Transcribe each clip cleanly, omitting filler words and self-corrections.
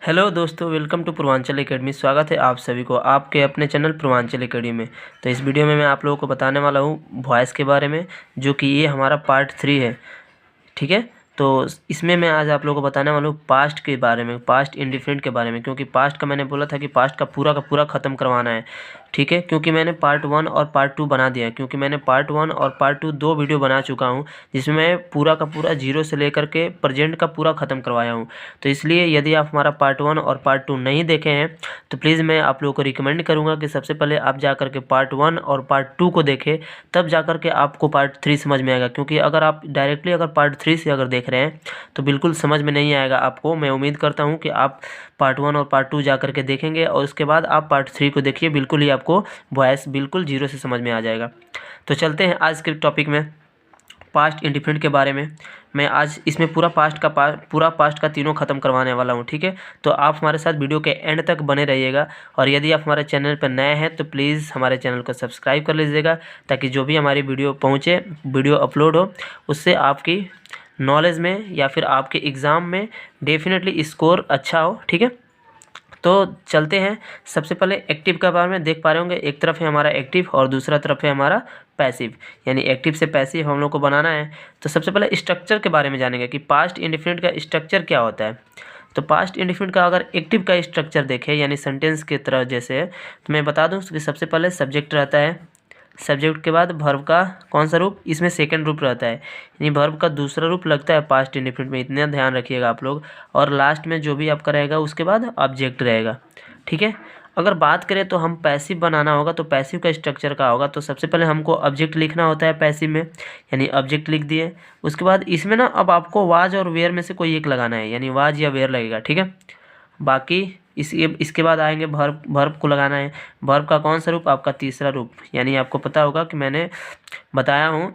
Hello दोस्तों, welcome to Purvanchal academy. स्वागत है आप सभी को आपके अपने चैनल पूर्वांचल एकेडमी में। तो इस वीडियो में मैं आप लोगों को बताने वाला हूँ वॉइस के बारे में, जो कि ये हमारा पार्ट 3 है। ठीक है, तो इसमें मैं आज आप लोगों को बताने वाला हूँ पास्ट के बारे में, पास्ट इंडिफरेंट के बारे में। क्योंकि पास्ट का मैंने बोला था कि पास्ट का पूरा ख़त्म करवाना है। ठीक है, क्योंकि मैंने पार्ट 1 और पार्ट 2 बना दिया है। क्योंकि मैंने पार्ट 1 और पार्ट 2 दो वीडियो बना चुका हूँ, जिसमें मैं पूरा का पूरा जीरो से लेकर के प्रेजेंट का पूरा ख़त्म करवाया हूँ। तो इसलिए यदि आप हमारा पार्ट 1 और पार्ट 2 नहीं देखे हैं तो प्लीज़ मैं आप लोगों को रिकमेंड करूँगा कि सबसे पहले आप जा कर के पार्ट 1 और पार्ट 2 को देखें, तब जा कर के आपको पार्ट 3 समझ में आएगा। क्योंकि अगर आप डायरेक्टली अगर पार्ट 3 से अगर देख रहे हैं तो बिल्कुल समझ में नहीं आएगा आपको। मैं उम्मीद करता हूँ कि आप पार्ट 1 और पार्ट 2 जा कर के देखेंगे और उसके बाद आप पार्ट 3 को देखिए, बिल्कुल ही आपको वॉइस बिल्कुल जीरो से समझ में आ जाएगा। तो चलते हैं आज के टॉपिक में, पास्ट इंडिफरेंट के बारे में। मैं आज इसमें पूरा पास्ट का तीनों ख़त्म करवाने वाला हूँ। ठीक है, तो आप हमारे साथ वीडियो के एंड तक बने रहिएगा। और यदि आप हमारे चैनल पर नए हैं तो प्लीज़ हमारे चैनल को सब्सक्राइब कर लीजिएगा, ताकि जो भी हमारी वीडियो पहुँचे, वीडियो अपलोड हो, उससे आपकी नॉलेज में या फिर आपके एग्ज़ाम में डेफिनेटली स्कोर अच्छा हो। ठीक है, तो चलते हैं। सबसे पहले एक्टिव के बारे में देख पा रहे होंगे। एक तरफ है हमारा एक्टिव और दूसरा तरफ है हमारा पैसिव, यानी एक्टिव से पैसिव हम लोग को बनाना है। तो सबसे पहले स्ट्रक्चर के बारे में जानेंगे कि पास्ट इंडिफिनिट का स्ट्रक्चर क्या होता है। तो पास्ट इंडिफिनिट का अगर एक्टिव का स्ट्रक्चर देखें, यानी सेंटेंस की तरह जैसे है, तो मैं बता दूं कि सबसे पहले सब्जेक्ट रहता है। सब्जेक्ट के बाद वर्ब का कौन सा रूप, इसमें सेकंड रूप रहता है, यानी वर्ब का दूसरा रूप लगता है पास्ट इंडिफिनिट में। इतना ध्यान रखिएगा आप लोग। और लास्ट में जो भी आपका रहेगा उसके बाद ऑब्जेक्ट रहेगा। ठीक है, अगर बात करें तो हम पैसिव बनाना होगा, तो पैसिव का स्ट्रक्चर का होगा। तो सबसे पहले हमको ऑब्जेक्ट लिखना होता है पैसिव में, यानी ऑब्जेक्ट लिख दिए। उसके बाद इसमें ना अब आपको वाज और वेयर में से कोई एक लगाना है, यानी वाज या वेयर लगेगा। ठीक है, बाकी इसके बाद आएंगे वर्ब। वर्ब को लगाना है। वर्ब का कौन सा रूप, आपका तीसरा रूप। यानी आपको पता होगा कि मैंने बताया हूँ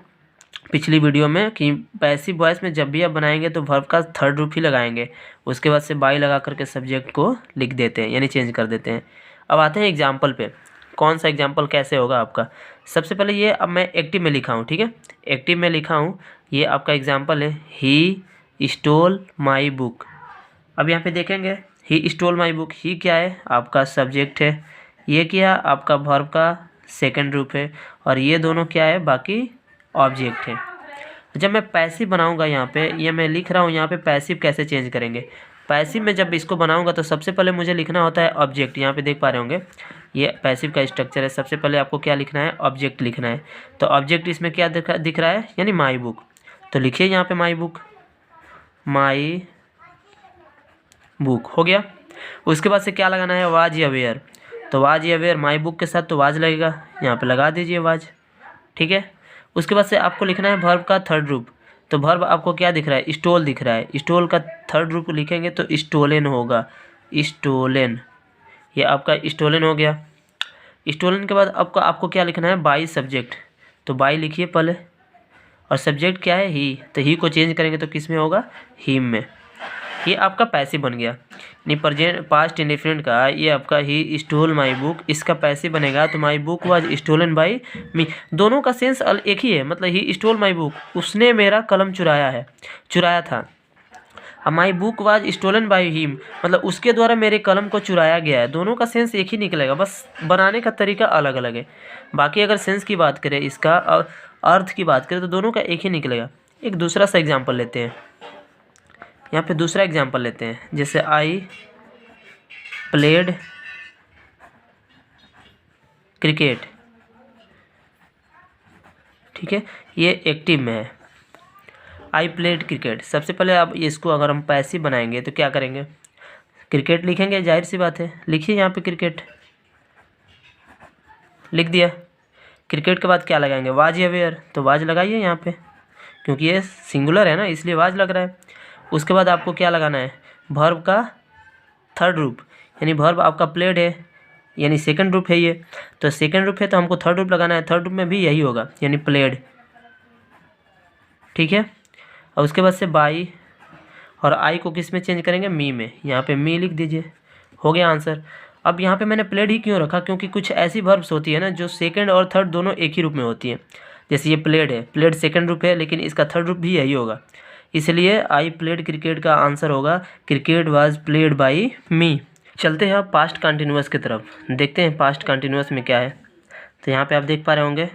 पिछली वीडियो में कि पैसिव वॉइस में जब भी आप बनाएंगे तो वर्ब का थर्ड रूप ही लगाएंगे। उसके बाद से बाई लगा करके सब्जेक्ट को लिख देते हैं, यानी चेंज कर देते हैं। अब आते हैं एग्जाम्पल पे। कौन सा एग्जाम्पल कैसे होगा आपका। सबसे पहले ये अब मैं एक्टिव में लिखा हूँ। ठीक है, एक्टिव में लिखा हूँ, ये आपका एग्जाम्पल है। ही स्टोल माई बुक। अब यहाँ पे देखेंगे, ही स्टोल माई बुक, ही क्या है, आपका सब्जेक्ट है। ये क्या, आपका वर्ब का सेकंड रूप है। और ये दोनों क्या है, बाकी ऑब्जेक्ट है। जब मैं पैसिव बनाऊंगा यहाँ पे, ये मैं लिख रहा हूँ यहाँ पे पैसिव कैसे चेंज करेंगे। पैसिव में जब इसको बनाऊंगा तो सबसे पहले मुझे लिखना होता है ऑब्जेक्ट। यहाँ पे देख पा रहे होंगे, ये पैसिव का स्ट्रक्चर है। सबसे पहले आपको क्या लिखना है, ऑब्जेक्ट लिखना है। तो ऑब्जेक्ट इसमें क्या दिख रहा है, यानी माई बुक। तो लिखिए यहाँ पे माई बुक, माई बुक हो गया। उसके बाद से क्या लगाना है, वाज या वेयर। तो वाज या वेयर, माई बुक के साथ तो वाज लगेगा, यहाँ पे लगा दीजिए वाज। ठीक है, उसके बाद से आपको लिखना है वर्ब का थर्ड रूप। तो वर्ब आपको क्या दिख रहा है, स्टोल दिख रहा है। स्टोल का थर्ड रूप लिखेंगे तो स्टोलन होगा, स्टोलन। ये आपका स्टोलन हो गया। स्टोलन के बाद आपको क्या लिखना है, बाई सब्जेक्ट। तो बाई लिखिए पहले, और सब्जेक्ट क्या है, ही। तो ही को चेंज करेंगे तो किस में होगा, हिम में। ये आपका पैसिव बन गया। यानी प्रेजेंट पास्ट इंडिफरेंट का ये आपका ही स्टोल माई बुक, इसका पैसिव बनेगा तो my book was stolen by me. दोनों का सेंस एक ही है, मतलब ही स्टोल माई बुक, उसने मेरा कलम चुराया था। अब my book was stolen by him, मतलब उसके द्वारा मेरे कलम को चुराया गया है। दोनों का सेंस एक ही निकलेगा, बस बनाने का तरीका अलग अलग है। बाकी अगर सेंस की बात करें, इसका अर्थ की बात करें, तो दोनों का एक ही निकलेगा। एक दूसरा सा एग्जाम्पल लेते हैं। यहाँ पे दूसरा एग्जाम्पल लेते हैं, जैसे आई प्लेड क्रिकेट। ठीक है, ये एक्टिव में है, आई प्लेड क्रिकेट। सबसे पहले अब इसको अगर हम पैसिव बनाएंगे तो क्या करेंगे, क्रिकेट लिखेंगे, जाहिर सी बात है। लिखिए यहाँ पे क्रिकेट, लिख दिया। क्रिकेट के बाद क्या लगाएंगे, वाज या वेयर। तो वाज लगाइए यहाँ पे, क्योंकि ये सिंगुलर है ना, इसलिए वाज लग रहा है। उसके बाद आपको क्या लगाना है, वर्ब का थर्ड रूप, यानी वर्ब आपका प्लेड है, यानी सेकंड रूप है ये। तो सेकंड रूप है तो हमको थर्ड रूप लगाना है। थर्ड रूप में भी यही होगा, यानी प्लेड। ठीक है, और उसके बाद से बाई, और आई को किस में चेंज करेंगे, मी में। यहाँ पे मी लिख दीजिए, हो गया आंसर। अब यहाँ पे मैंने प्लेड ही क्यों रखा, क्योंकि कुछ ऐसी वर्ब्स होती है ना जो सेकंड और थर्ड दोनों एक ही रूप में होती हैं। जैसे ये प्लेड है, प्लेड सेकंड रूप है, लेकिन इसका थर्ड रूप भी यही होगा। इसलिए आई प्लेड क्रिकेट का आंसर होगा क्रिकेट वाज प्लेड बाई मी। चलते हैं अब पास्ट कंटिन्यूअस की तरफ, देखते हैं पास्ट कंटिन्यूअस में क्या है। तो यहाँ पे आप देख पा रहे होंगे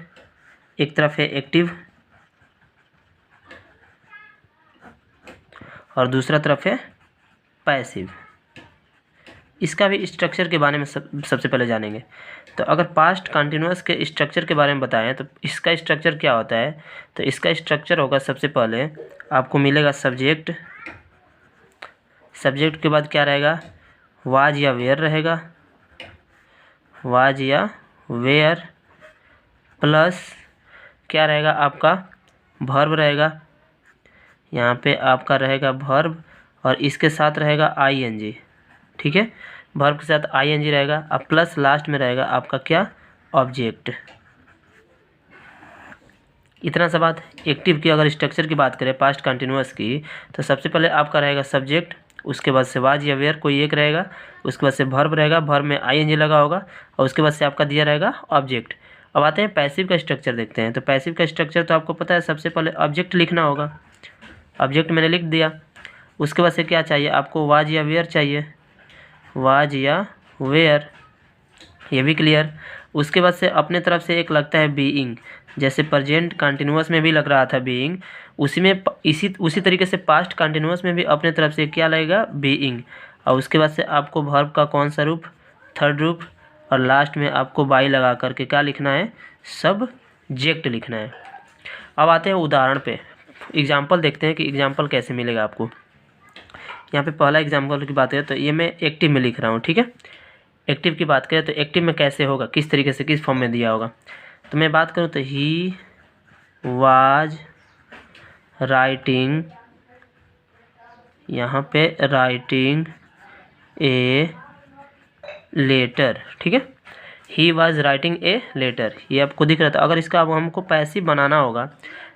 एक तरफ है एक्टिव और दूसरा तरफ है पैसिव। इसका भी स्ट्रक्चर के बारे में सबसे पहले जानेंगे। तो अगर पास्ट कंटिन्यूअस के स्ट्रक्चर के बारे में बताएं तो इसका स्ट्रक्चर क्या होता है। तो इसका स्ट्रक्चर होगा, सबसे पहले आपको मिलेगा सब्जेक्ट, सब्जेक्ट के बाद क्या रहेगा, वाज या वेयर रहेगा, वाज या वेयर, प्लस क्या रहेगा आपका वर्ब रहेगा, यहाँ पे आपका रहेगा वर्ब और इसके साथ रहेगा आईएनजी। ठीक है, वर्ब के साथ आईएनजी रहेगा, अब प्लस लास्ट में रहेगा आपका क्या, ऑब्जेक्ट। इतना सा बात। एक्टिव की अगर स्ट्रक्चर की बात करें पास्ट कंटिन्यूअस की, तो सबसे पहले आपका रहेगा सब्जेक्ट, उसके बाद से वाज या वेयर कोई एक रहेगा, उसके बाद से वर्ब रहेगा, वर्ब में आईएनजी लगा होगा और उसके बाद से आपका दिया रहेगा ऑब्जेक्ट। अब आते हैं पैसिव का स्ट्रक्चर देखते हैं। तो पैसिव का स्ट्रक्चर तो आपको पता है, सबसे पहले ऑब्जेक्ट लिखना होगा, ऑब्जेक्ट मैंने लिख दिया, उसके बाद से क्या चाहिए आपको, वाज या वेयर चाहिए, वाज या वेयर, ये भी क्लियर। उसके बाद से अपने तरफ से एक लगता है बीइंग, जैसे प्रेजेंट कंटिन्यूअस में भी लग रहा था बीइंग, उसी में उसी तरीके से पास्ट कंटिन्यूअस में भी अपने तरफ से क्या लगेगा, बीइंग। और उसके बाद से आपको वर्ब का कौन सा रूप, थर्ड रूप, और लास्ट में आपको बाई लगा करके क्या लिखना है, सब्जेक्ट लिखना है। अब आते हैं उदाहरण पे, एग्जाम्पल देखते हैं कि एग्जाम्पल कैसे मिलेगा आपको। यहाँ पे पहला एग्जाम्पल की बात करें तो ये मैं एक्टिव में लिख रहा हूँ। ठीक है, एक्टिव की बात करें तो एक्टिव में कैसे होगा, किस तरीके से, किस फॉर्म में दिया होगा। तो मैं बात करूँ तो ही वाज राइटिंग, यहाँ पे राइटिंग ए लेटर। ठीक है, he was writing a letter, ये आपको दिख रहा था। अगर इसका अब हमको पैसिव बनाना होगा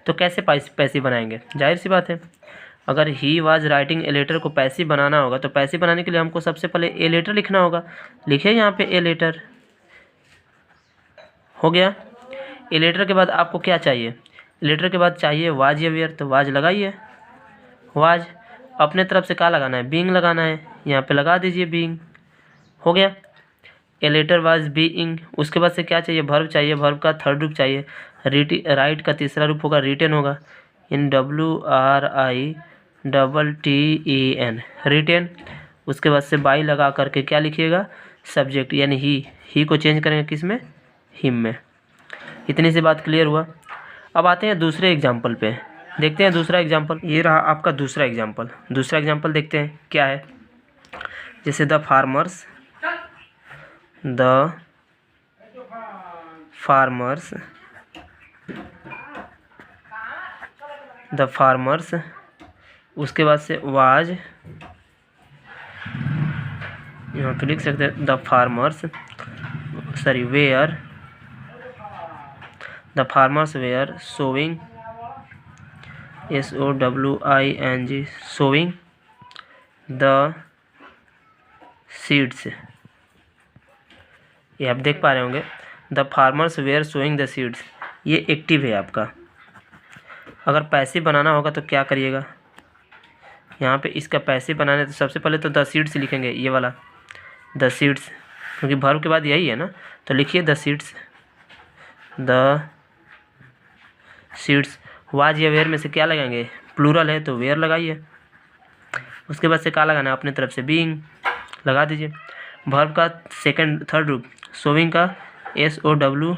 तो कैसे पैसिव बनाएंगे, जाहिर सी बात है, अगर he was writing a letter को पैसिव बनाना होगा तो पैसिव बनाने के लिए हमको सबसे पहले ए लेटर लिखना होगा। लिखिए यहाँ पे ए लेटर, हो गया। ए लेटर के बाद आपको क्या चाहिए, लेटर के बाद चाहिए वाज या वेयर, तो वाज लगाइए, वाज। अपने तरफ से क्या लगाना है, बीइंग लगाना है, यहाँ पे लगा दीजिए बीइंग, हो गया। A letter was being. उसके बाद से क्या चाहिए, वर्ब चाहिए, वर्ब का थर्ड रूप चाहिए, राइट का तीसरा रूप होगा रिटेन होगा, इन WRITTEN, रिटेन। उसके बाद से बाई लगा करके क्या लिखिएगा, सब्जेक्ट, यानी ही को चेंज करेंगे किस में, हिम में। इतनी सी बात क्लियर हुआ। अब आते हैं दूसरे एग्जाम्पल पे, देखते हैं दूसरा एग्जाम्पल। ये रहा आपका दूसरा एग्जाम्पल। दूसरा एग्जाम्पल देखते हैं क्या है, जैसे द फार्मर्स उसके बाद से वाज, यहाँ पे लिख सकते हैं the farmers were sowing, SOWING, sowing the seeds. ये आप देख पा रहे होंगे, the farmers were sowing the seeds, ये एक्टिव है आपका। अगर पैसिव बनाना होगा तो क्या करिएगा, यहाँ पे इसका पैसिव बनाना है तो सबसे पहले तो द सीड्स लिखेंगे, ये वाला द सीड्स, क्योंकि वर्ब के बाद यही है ना, तो लिखिए द सीड्स। वाज या वेयर में से क्या लगाएंगे, प्लूरल है तो वेयर लगाइए। उसके बाद से क्या लगाना है, अपने तरफ से बीइंग लगा दीजिए। वर्ब का थर्ड रूप, सोविंग का SOWN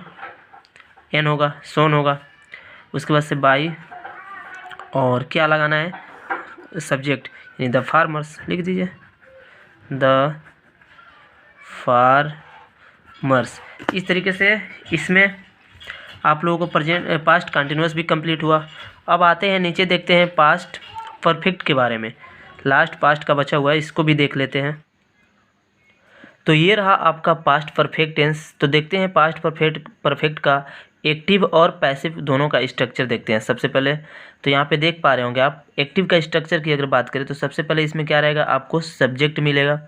होगा, सोन होगा। उसके बाद से बाई, और क्या लगाना है, सब्जेक्ट, यानी द फार्मर्स लिख दीजिए, द फार्मर्स। इस तरीके से इसमें आप लोगों को पास्ट कंटिन्यूअस भी कंप्लीट हुआ। अब आते हैं नीचे, देखते हैं पास्ट परफेक्ट के बारे में। लास्ट पास्ट का बचा हुआ है, इसको भी देख लेते हैं। तो ये रहा आपका पास्ट परफेक्ट टेंस। तो देखते हैं पास्ट परफेक्ट का एक्टिव और पैसिव दोनों का स्ट्रक्चर देखते हैं। सबसे पहले तो यहाँ पे देख पा रहे होंगे आप, एक्टिव का स्ट्रक्चर की अगर बात करें तो सबसे पहले इसमें क्या रहेगा, आपको सब्जेक्ट मिलेगा।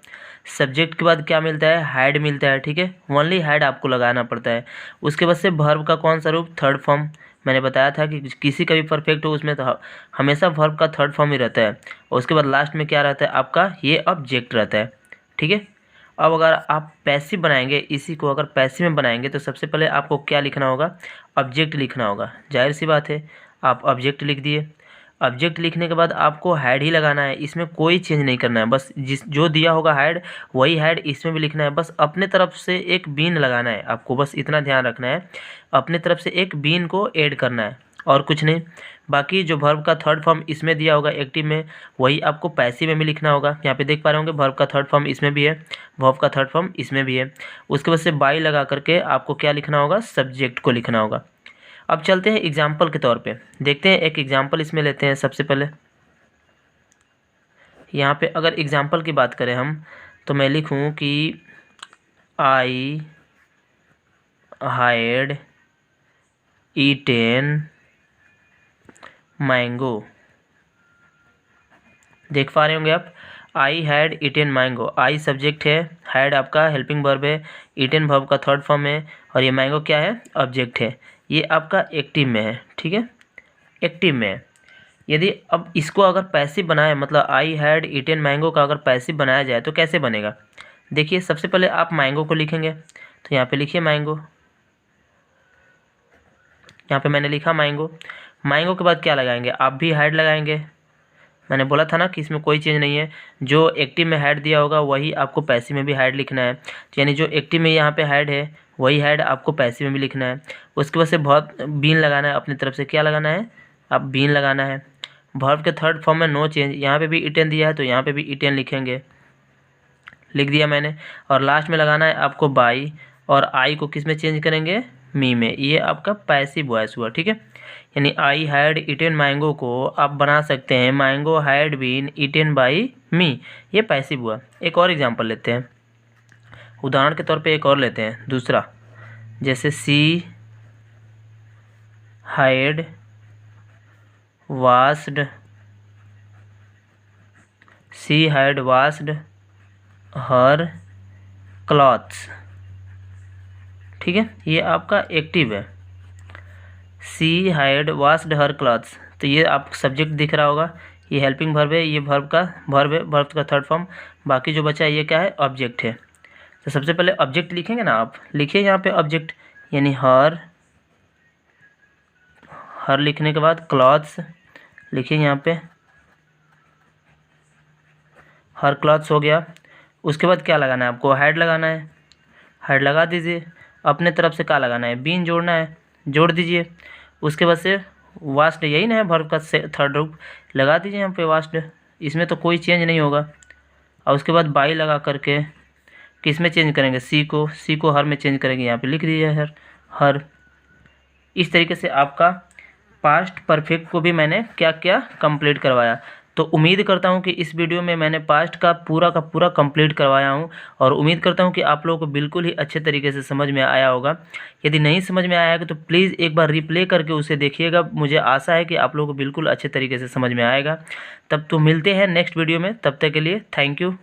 सब्जेक्ट के बाद क्या मिलता है, हेड मिलता है। ठीक है, ओनली हेड आपको लगाना पड़ता है। उसके बाद से वर्ब का कौन सा रूप, थर्ड फॉर्म, मैंने बताया था कि किसी का भी परफेक्ट हो उसमें तो हमेशा वर्ब का थर्ड फॉर्म ही रहता है और उसके बाद लास्ट में क्या रहता है आपका, ये ऑब्जेक्ट रहता है। ठीक है, अब अगर आप पैसिव बनाएंगे, इसी को अगर पैसिव में बनाएंगे तो सबसे पहले आपको क्या लिखना होगा, ऑब्जेक्ट लिखना होगा। जाहिर सी बात है, आप ऑब्जेक्ट लिख दिए। ऑब्जेक्ट लिखने के बाद आपको हेड ही लगाना है, इसमें कोई चेंज नहीं करना है, बस जो दिया होगा हेड वही हेड इसमें भी लिखना है। बस अपने तरफ से एक बीन लगाना है आपको, बस इतना ध्यान रखना है, अपने तरफ से एक बीन को ऐड करना है और कुछ नहीं। बाकी जो वर्ब का थर्ड फॉर्म इसमें दिया होगा एक्टिव में, वही आपको पैसिव में भी लिखना होगा। यहाँ पे देख पा रहे होंगे वर्ब का थर्ड फॉर्म इसमें भी है, वर्ब का थर्ड फॉर्म इसमें भी है। उसके बाद से बाई लगा करके आपको क्या लिखना होगा, सब्जेक्ट को लिखना होगा। अब चलते हैं एग्जाम्पल के तौर पे, देखते हैं एक एग्जाम्पल इसमें लेते हैं। सबसे पहले यहाँ पे अगर एग्जाम्पल की बात करें हम, तो मैं लिखूँ कि आई हैड ईटेन मैंगो। देख पा रहे होंगे आप, I had eaten mango. I subject है, हैड आपका हेल्पिंग वर्ब है, ईटेन वर्ब का थर्ड फॉर्म है और ये मैंगो क्या है, ऑब्जेक्ट है। ये आपका एक्टिव में है। ठीक है, एक्टिव में है। यदि अब इसको अगर पैसिव बनाए, मतलब आई हैड ईटेन मैंगो का अगर पैसिव बनाया जाए तो कैसे बनेगा, देखिए सबसे पहले आप मैंगो को लिखेंगे, तो यहाँ पे लिखिए मैंगो। यहाँ पे मैंने लिखा मैंगो। मैंगो के बाद क्या लगाएंगे, आप भी हैड लगाएंगे। मैंने बोला था ना कि इसमें कोई चेंज नहीं है, जो एक्टिव में हैड दिया होगा वही आपको पैसिव में भी हैड लिखना है। यानी जो एक्टिव में यहाँ पे हैड है वही हैड आपको पैसिव में भी लिखना है। उसके बाद से बहुत बीन लगाना है, अपनी तरफ से क्या लगाना है, आप बीन लगाना है। वर्ब के थर्ड फॉर्म में नो चेंज, यहाँ पे भी ईटेन दिया है तो यहाँ पे भी ईटेन लिखेंगे, लिख दिया मैंने। और लास्ट में लगाना है आपको बाई, और आई को किस में चेंज करेंगे, मी में। ये आपका पैसिव वॉइस हुआ। ठीक है, यानी आई हैड ईटेन मैंगो को आप बना सकते हैं mango had been eaten by me, ये पैसिव हुआ। एक और एग्जांपल लेते हैं, उदाहरण के तौर पे एक और लेते हैं दूसरा, जैसे she had washed, she had washed her clothes. ठीक है, ये आपका एक्टिव है, she had washed her clothes. तो ये आपको सब्जेक्ट दिख रहा होगा, ये हेल्पिंग वर्ब है, ये वर्ब है, वर्ब का थर्ड फॉर्म। बाकी जो बचा है ये क्या है, ऑब्जेक्ट है। तो सबसे पहले ऑब्जेक्ट लिखेंगे ना, आप लिखिए यहाँ पे ऑब्जेक्ट, यानी हर लिखने के बाद क्लॉथ्स लिखिए यहाँ पे, हर क्लॉथ्स हो गया। उसके बाद क्या लगाना है आपको, हेड लगाना है, हेड लगा दीजिए। अपने तरफ से क्या लगाना है, बीन जोड़ना है, जोड़ दीजिए। उसके बाद से वास्ट, यही ना है वर्ब का थर्ड रूप, लगा दीजिए यहाँ पे वास्ट, इसमें तो कोई चेंज नहीं होगा। और उसके बाद बाई लगा करके किस में चेंज करेंगे, सी को हर में चेंज करेंगे, यहाँ पे लिख दीजिए हर। इस तरीके से आपका पास्ट परफेक्ट को भी मैंने क्या क्या कंप्लीट करवाया। तो उम्मीद करता हूं कि इस वीडियो में मैंने पास्ट का पूरा कंप्लीट करवाया हूं, और उम्मीद करता हूं कि आप लोगों को बिल्कुल ही अच्छे तरीके से समझ में आया होगा। यदि नहीं समझ में आया है तो प्लीज़ एक बार रिप्ले करके उसे देखिएगा, मुझे आशा है कि आप लोगों को बिल्कुल अच्छे तरीके से समझ में आएगा। तब तो मिलते हैं नेक्स्ट वीडियो में, तब तक के लिए थैंक यू।